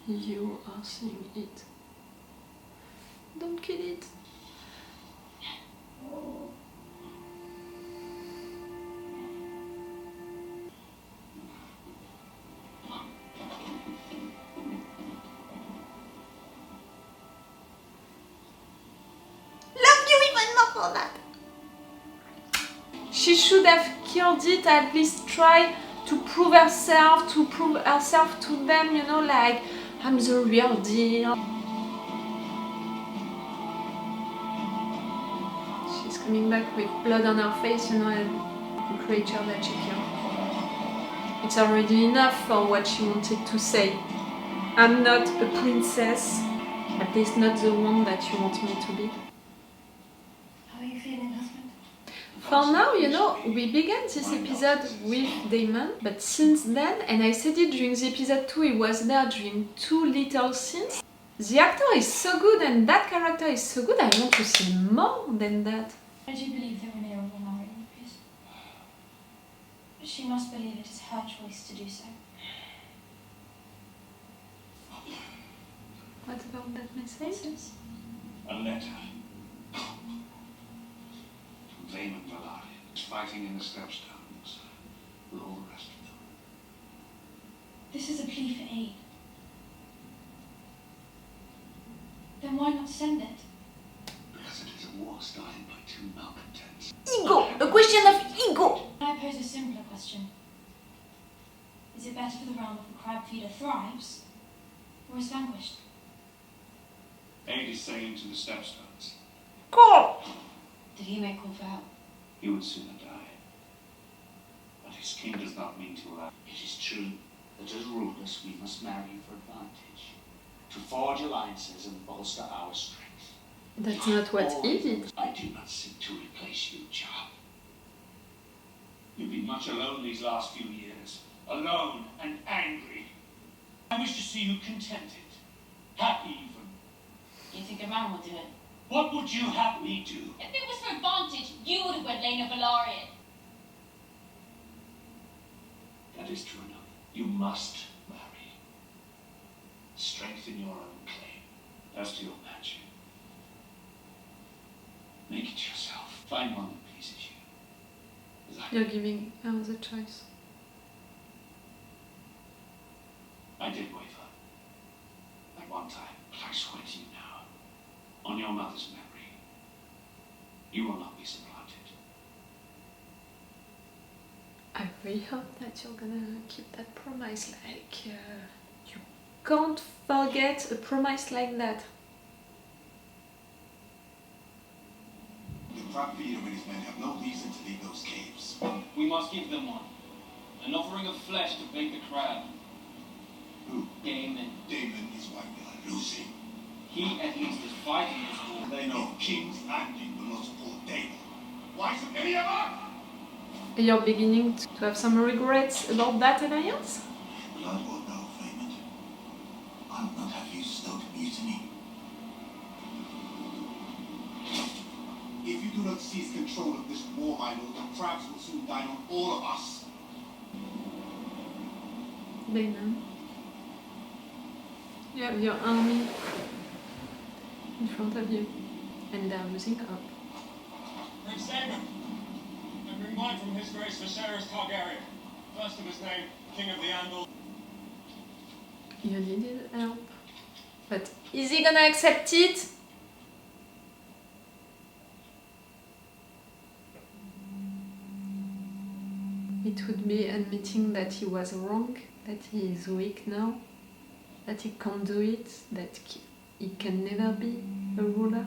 You are seeing it. Don't kill it. Love you even more for that. She should have killed it, at least try to prove herself to them, you know, like, I'm the real deal. She's coming back with blood on her face, you know, and the creature that she killed. It's already enough for what she wanted to say. I'm not a princess, at least not the one that you want me to be. How are you feeling, husband? For now, you know, we began this episode with Daemon, but since then, and I said it during the episode 2, he was there during 2 little scenes. The actor is so good and that character is so good, I want to see more than that. I do believe that Rhaenyra will marry Lucas. But she must believe it is her choice to do so. What about that message? A letter. Daemon Valari, fighting in the Stepstones with all the rest of them. This is a plea for aid. Then why not send it? Because it is a war started by 2 malcontents. Ego! A question of ego! I pose a simpler question. Is it better for the realm if the crab feeder thrives, or is vanquished? Aid is sailing to the Stepstones. Cool! Did he make call for help? He would sooner die. But his king does not mean to allow. It is true that as rulers we must marry for advantage, to forge alliances and bolster our strength. That's not what he did. I do not seek to replace you, child. You've been much alone these last few years. Alone and angry. I wish to see you contented. Happy even. Do you think a man will do it? What would you have me do? If it was for advantage, you would have wed Rhaenyra Velaryon. That is true enough. You must marry. Strengthen your own claim. As to your matching. Make it yourself. Find one that pleases you. You're giving her the choice. I did waver. At one time, but I swear to you now, on your mother's memory, you will not be supplanted. I really hope that you're gonna keep that promise, like, you can't forget a promise like that. The crab feeder and his men have no reason to leave those caves. We must give them one. An offering of flesh to bait the crab. Who? Daemon. Daemon is why we are losing. He at least is fighting this war. They know kings and king will not support Daemon. Why should any of us? You're beginning to have some regrets about that alliance? Blood or no, Raymond. I will not have you stoke mutiny. If you do not seize control of this war, my lord, the crabs will soon dine on all of us. Daemon. You have your army in front of you, and they're losing up. Prince Daemon, I bring wine from His Grace Viserys Targaryen, first of his name, King of the Andals. You needed help. But is he gonna accept it? It would be admitting that he was wrong, that he is weak now, that he can't do it, that he can never be a ruler.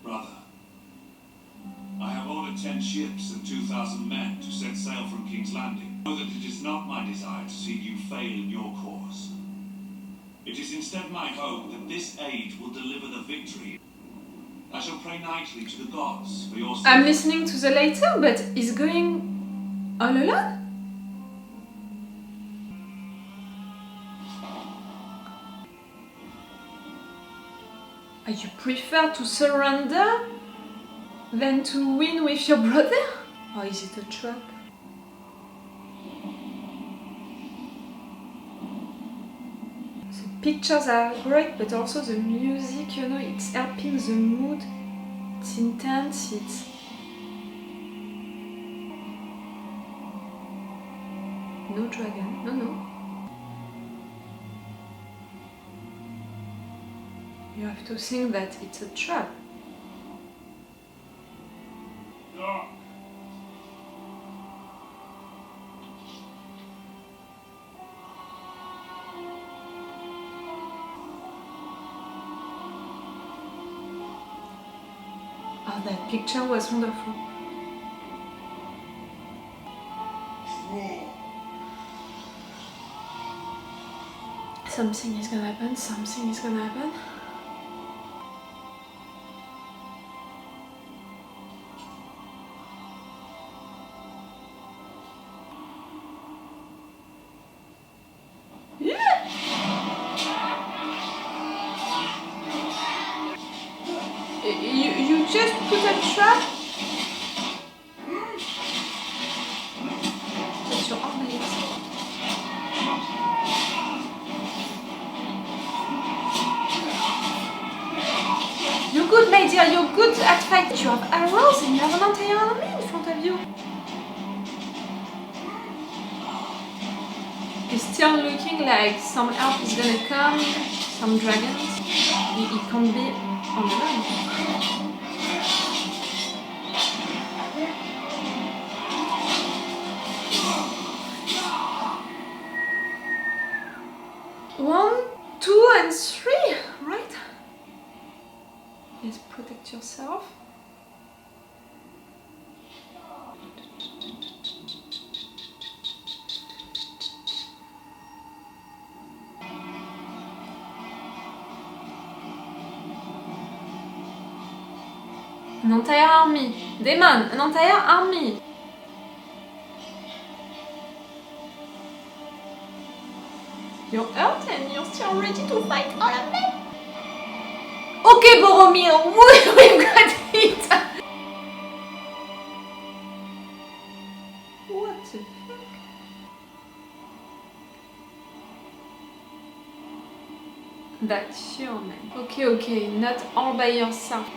Brother, I have ordered 10 ships and 2,000 men to set sail from King's Landing. Know that it is not my desire to see you fail in your cause. It is instead my hope that this aid will deliver the victory. I shall pray nightly to the gods for your sake. I'm listening to the later, but he's going all alone? You prefer to surrender than to win with your brother? Or is it a trap? The pictures are great, but also the music, you know, it's helping the mood. It's intense, it's... No dragon, no. You have to think that it's a trap. Oh, that picture was wonderful. Something is gonna happen, something is gonna happen. You just put a trap? Put your arm in it. You're good, my dear, you're good at fight. You have arrows and you have an entire army in front of you. It's still looking like some elf is gonna come, some dragons. It can't be on the run. One, two, and three, right? Yes, protect yourself. An entire army. Daemon, an entire army. You're hurt and you're still ready to fight all of them? Okay, Boromir, we've got it! What the heck? That's your man. Okay, not all by yourself.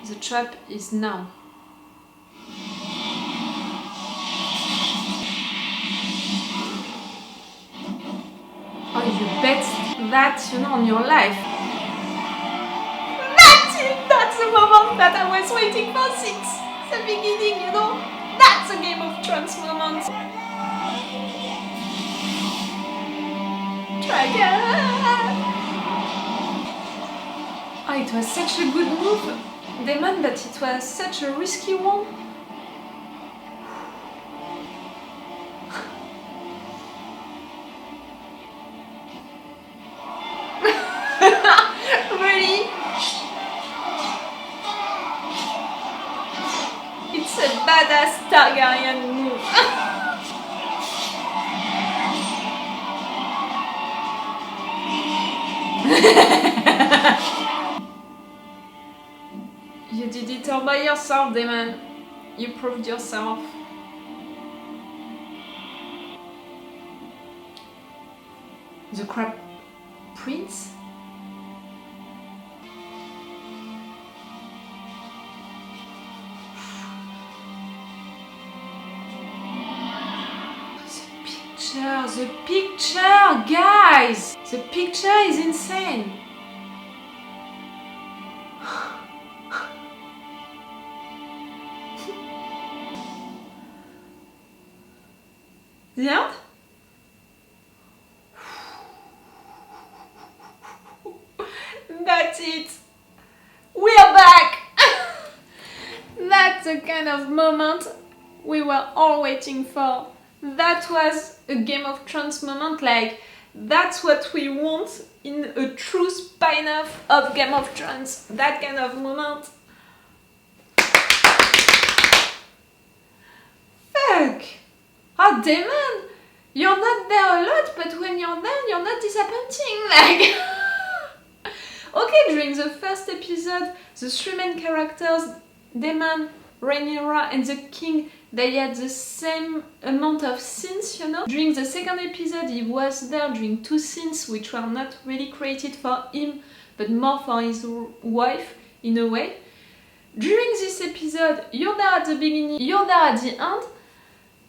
The trap is now. Oh, you bet that, you know, on your life. That's it! That's the moment that I was waiting for since the beginning, you know? That's a Game of Thrones moment. Dragon! Oh, it was such a good move, Daemon, but it was such a risky one. Really? It's a badass Targaryen move. You did it all by yourself, Daemon. You proved yourself. The Crab Prince? The picture, guys! The picture is insane! The end? That's it! We are back! That's the kind of moment we were all waiting for. That was a Game of Thrones moment, like, that's what we want in a true spin-off of Game of Thrones. That kind of moment. Fuck! Oh, Daemon! You're not there a lot, but when you're there, you're not disappointing, like... Okay, during the first episode, the three main characters, Daemon, Rhaenyra and the king, they had the same amount of scenes, you know. During the second episode, he was there during 2 scenes which were not really created for him, but more for his wife, in a way. During this episode, you're there at the beginning, you're there at the end,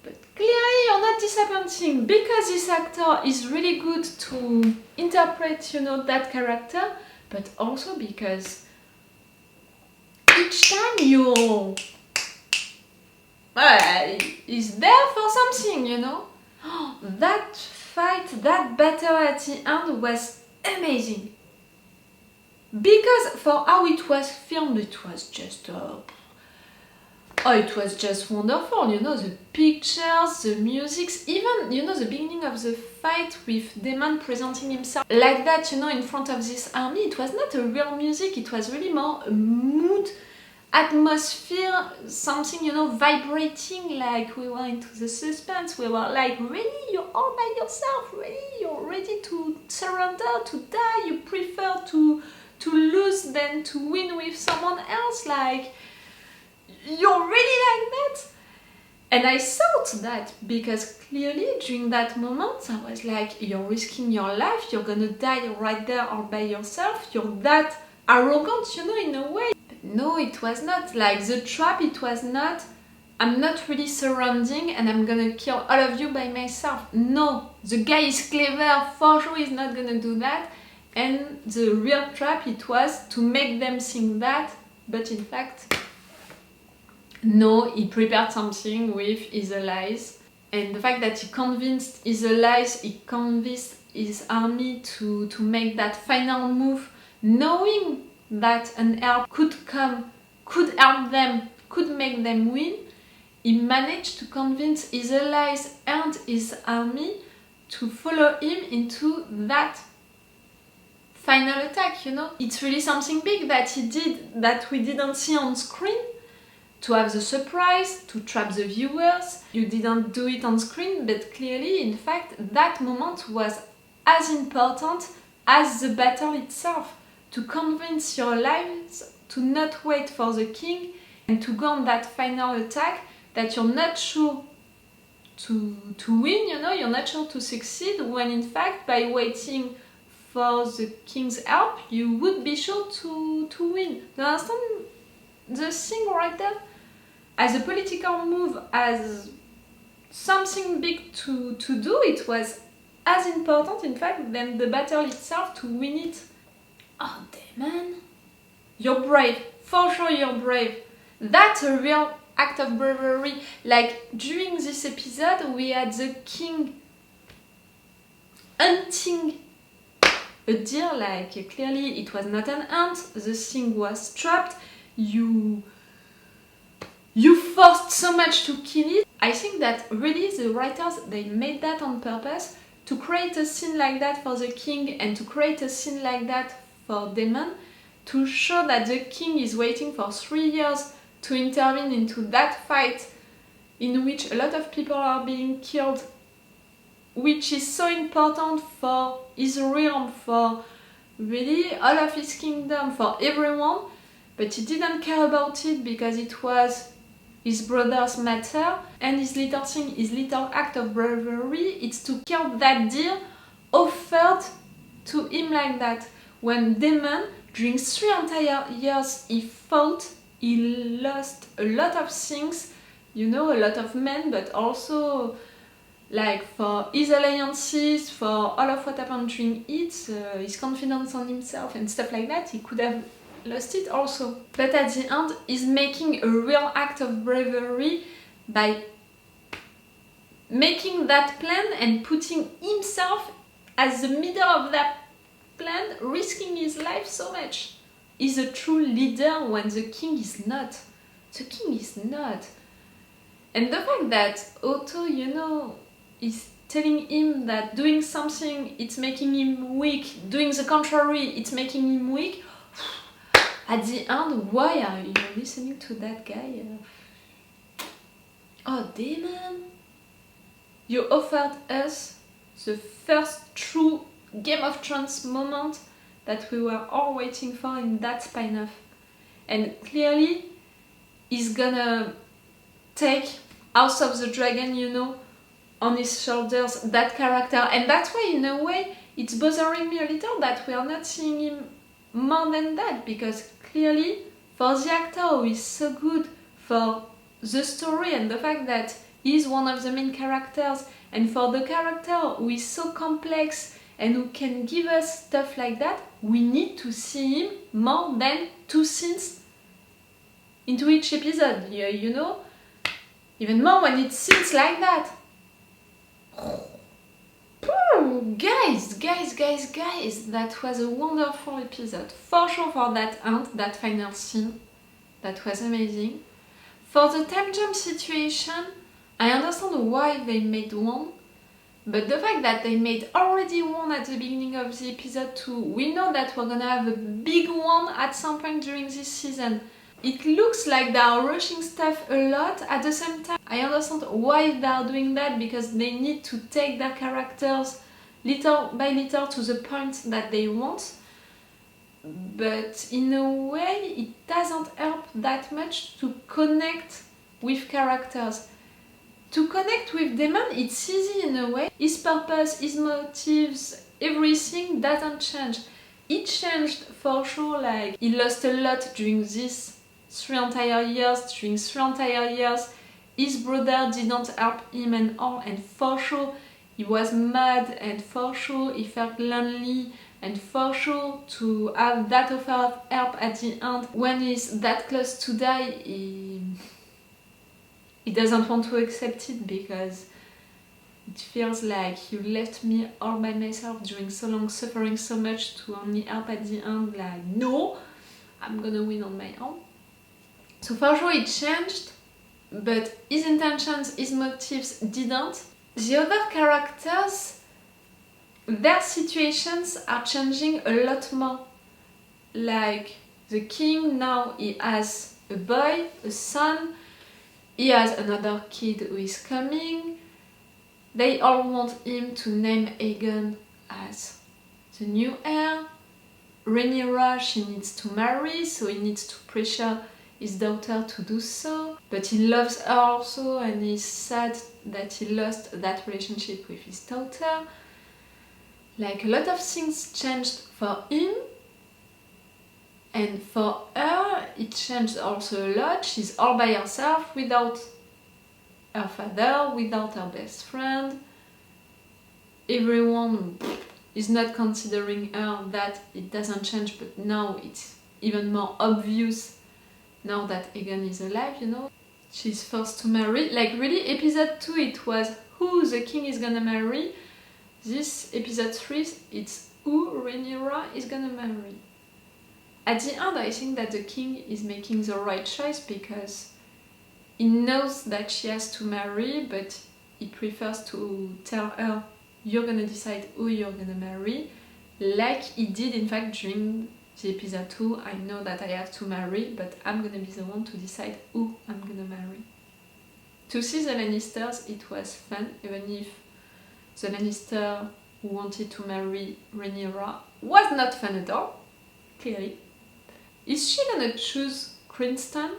but clearly you're not disappointing because this actor is really good to interpret, you know, that character, but also because each time you're is there for something, you know. That fight, that battle at the end was amazing. Because for how it was filmed, it was just it was just wonderful, you know, the pictures, the music, even, you know, the beginning of the fight with Daemon presenting himself like that, you know, in front of this army. It was not a real music, it was really more a mood, atmosphere, something, you know, vibrating, like we were into the suspense, we were like, really, you're all by yourself, really, you're ready to surrender, to die, you prefer to lose than to win with someone else, like, you're really like that. And I thought that because clearly during that moment I was like, you're risking your life, you're gonna die right there all by yourself, you're that arrogant, you know, in a way. But no, it was not. Like the trap, it was not, I'm not really surrounding and I'm gonna kill all of you by myself. No, the guy is clever, for sure he's not gonna do that. And the real trap, it was to make them think that, but in fact, no, he prepared something with his allies. And the fact that he convinced his allies, he convinced his army to make that final move, knowing that an help could come, could help them, could make them win, he managed to convince his allies and his army to follow him into that final attack, you know. It's really something big that he did that we didn't see on screen. To have the surprise, to trap the viewers. You didn't do it on screen, but clearly, in fact, that moment was as important as the battle itself. To convince your allies to not wait for the king and to go on that final attack that you're not sure to win, you know, you're not sure to succeed, when in fact, by waiting for the king's help, you would be sure to win. Do you understand the thing right there? As a political move, as something big to do, it was as important, in fact, than the battle itself to win it. Oh, Daemon, you're brave. For sure you're brave. That's a real act of bravery. Like, during this episode, we had the king hunting a deer, like, clearly it was not an hunt, the thing was trapped, you forced so much to kill it. I think that really the writers, they made that on purpose to create a scene like that for the king and to create a scene like that for Daemon, to show that the king is waiting for 3 years to intervene into that fight in which a lot of people are being killed, which is so important for his realm, for really all of his kingdom, for everyone, but he didn't care about it because it was his brother's matter, and his little thing, his little act of bravery, it's to kill that deer offered to him like that. When Daemon, during 3 entire years he fought, he lost a lot of things, you know, a lot of men, but also like for his alliances, for all of what happened during it, his confidence on himself and stuff like that, he could have lost it also. But at the end, he's making a real act of bravery by making that plan and putting himself as the middle of that plan, risking his life so much. He's a true leader when the king is not. The king is not. And the fact that Otto, you know, is telling him that doing something, it's making him weak, doing the contrary, it's making him weak. At the end, why are you listening to that guy? Oh, Daemon, you offered us the first true Game of Thrones moment that we were all waiting for in that spin-off. And clearly, he's gonna take House of the Dragon, you know, on his shoulders, that character. And that's why, in a way, it's bothering me a little that we are not seeing him more than that, because clearly, for the actor who is so good, for the story and the fact that he's one of the main characters, and for the character who is so complex and who can give us stuff like that, we need to see him more than 2 scenes into each episode, you know? Even more when it's scenes like that. Guys, that was a wonderful episode. For sure, for that end, that final scene, that was amazing. For the time jump situation, I understand why they made one, but the fact that they made already one at the beginning of the episode 2, we know that we're gonna have a big one at some point during this season. It looks like they are rushing stuff a lot. At the same time, I understand why they are doing that, because they need to take their characters little by little to the point that they want. But in a way, it doesn't help that much to connect with characters. To connect with Daemon, it's easy in a way. His purpose, his motives, everything doesn't change. It changed for sure, like he lost a lot during these 3 entire years. During 3 entire years, his brother didn't help him and all, and for sure he was mad, and for sure he felt lonely, and for sure to have that offer of help at the end when he's that close to die, he doesn't want to accept it, because it feels like you left me all by myself during so long, suffering so much, to only help at the end. Like, no, I'm gonna win on my own. So for sure it changed, but his intentions, his motives didn't. The other characters, their situations are changing a lot more. Like the king, now he has a boy, a son, he has another kid who is coming. They all want him to name Aegon as the new heir. Rhaenyra, she needs to marry, so he needs to pressure his daughter to do so. But he loves her also, and he's sad that he lost that relationship with his daughter. Like, a lot of things changed for him. And for her, it changed also a lot. She's all by herself, without her father, without her best friend. Everyone is not considering her. That it doesn't change, but now it's even more obvious now that Aegon is alive, you know. She's forced to marry. Like, really, episode 2 it was who the king is gonna marry. This episode 3, it's who Rhaenyra is gonna marry. At the end, I think that the king is making the right choice, because he knows that she has to marry, but he prefers to tell her, you're gonna decide who you're gonna marry, like he did in fact during the episode 2. I know that I have to marry, but I'm gonna be the one to decide who I'm gonna marry. To see the Lannisters, it was fun, even if the Lannister who wanted to marry Rhaenyra was not fun at all, clearly. Is she gonna choose Cranston?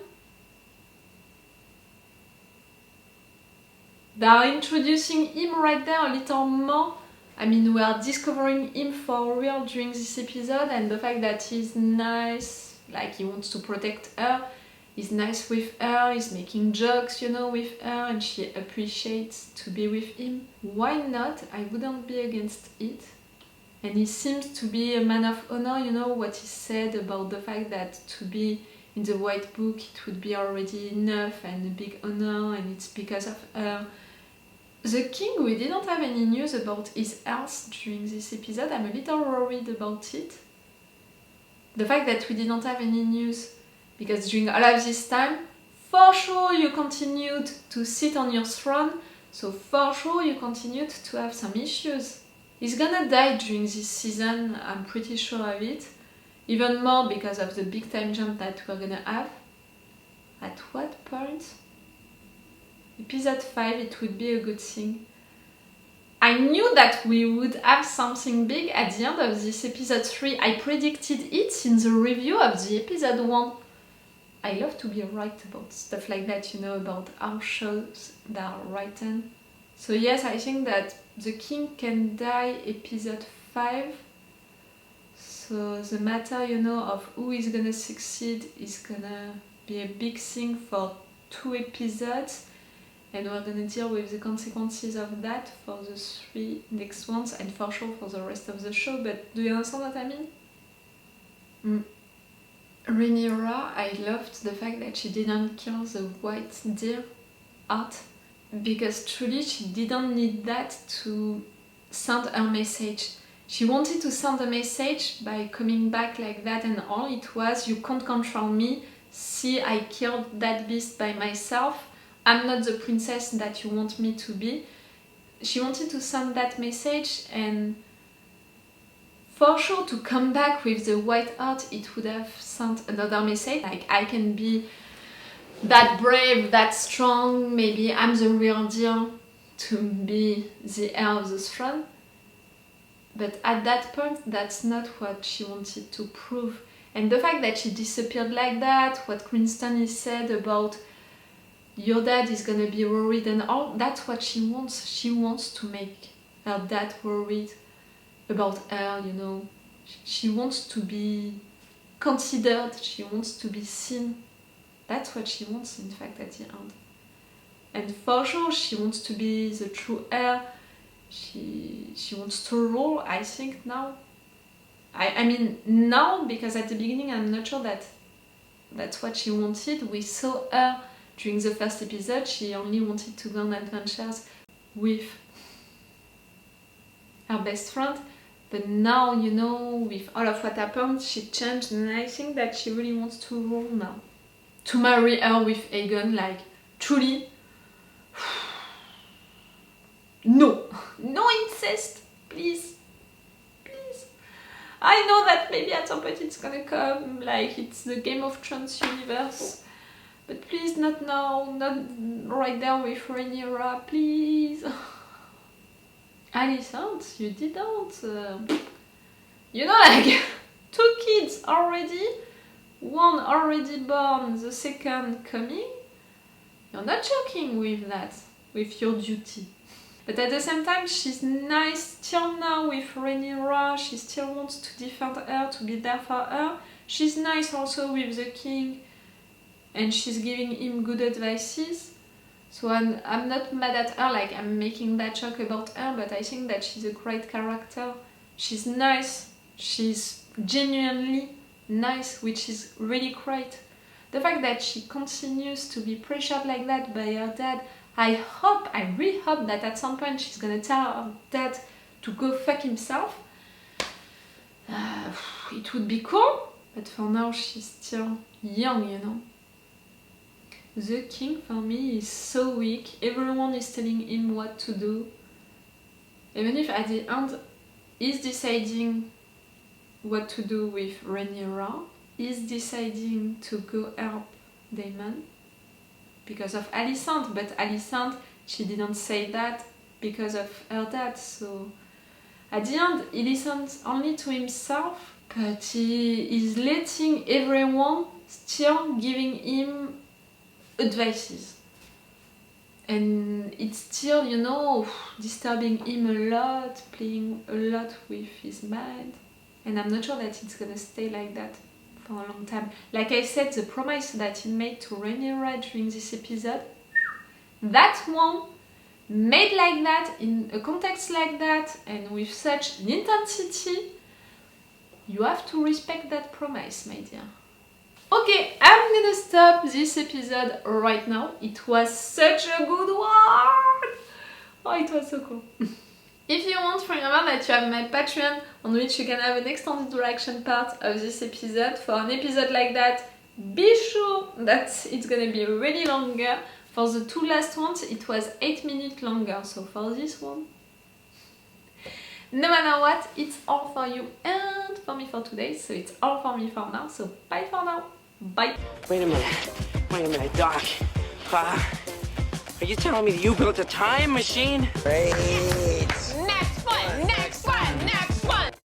They are introducing him right there a little more. I mean, we are discovering him for real during this episode, and the fact that he's nice, like he wants to protect her, he's nice with her, he's making jokes, you know, with her, and she appreciates to be with him. Why not? I wouldn't be against it. And he seems to be a man of honor, you know, what he said about the fact that to be in the White Book it would be already enough and a big honor, and it's because of her. The king, we didn't have any news about his health during this episode. I'm a little worried about it. The fact that we didn't have any news, because during all of this time, for sure you continued to sit on your throne, so for sure you continued to have some issues. He's gonna die during this season, I'm pretty sure of it. Even more because of the big time jump that we're gonna have. At what point? Episode 5, it would be a good thing. I knew that we would have something big at the end of this episode 3. I predicted it in the review of the episode 1. I love to be right about stuff like that, you know, about how shows that are written. So yes, I think that the king can die episode 5. So the matter, you know, of who is gonna succeed is gonna be a big thing for 2 episodes. And we're gonna deal with the consequences of that for the 3 next ones and for sure for the rest of the show. But do you understand what I mean? Rhaenyra, I loved the fact that she didn't kill the white deer out, because truly she didn't need that to send her message. She wanted to send a message by coming back like that, and all it was, you can't control me, see I killed that beast by myself, I'm not the princess that you want me to be. She wanted to send that message, and for sure to come back with the white heart, it would have sent another message, like I can be that brave, that strong, maybe I'm the real deal to be the heir of the throne. But at that point, that's not what she wanted to prove. And the fact that she disappeared like that, what Cranston said about your dad is gonna be worried and all, that's what she wants. She wants to make her dad worried about her, you know. She wants to be considered, she wants to be seen. That's what she wants, in fact, at the end. And for sure, she wants to be the true heir. She wants to rule, I think, now. I mean, now, because at the beginning, I'm not sure that that's what she wanted. We saw her during the first episode. She only wanted to go on adventures with her best friend. But now, you know, with all of what happened, she changed, and I think that she really wants to rule now. To marry her with Aegon, like, truly. No! No incest! Please! Please! I know that maybe at some point it's gonna come, like it's the Game of Thrones universe. But please, not now, not right there with Rhaenyra, please! Alicent, you didn't. You know, like, 2 kids already, 1 already born, the second coming. You're not joking with that, with your duty. But at the same time, she's nice still now with Rhaenyra. She still wants to defend her, to be there for her. She's nice also with the king, and she's giving him good advices. So I'm not mad at her, like I'm making that joke about her, but I think that she's a great character. She's nice, she's genuinely nice, which is really great. The fact that she continues to be pressured like that by her dad, I really hope that at some point she's gonna tell her dad to go fuck himself. It would be cool, but for now she's still young, you know. The king for me is so weak, everyone is telling him what to do. Even if at the end he's deciding what to do with Rhaenyra, he's deciding to go help Daemon because of Alicent, but Alicent, she didn't say that because of her dad, so at the end he listens only to himself, but he is letting everyone still giving him advices, and it's still, you know, disturbing him a lot, playing a lot with his mind, and I'm not sure that it's gonna stay like that for a long time. Like I said, the promise that he made to Rhaenyra during this episode, that one made like that, in a context like that, and with such an intensity, you have to respect that promise, my dear. Okay, I'm gonna stop this episode right now. It was such a good one! Oh, it was so cool. If you want, remember that you have my Patreon, on which you can have an extended reaction part of this episode. For an episode like that, be sure that it's gonna be really longer. For the 2 last ones, it was 8 minutes longer, so for this one, no matter what, it's all for you and for me for today, so it's all for me for now, so bye for now. Bye. Wait a minute, Doc. Are you telling me that you built a time machine? Great.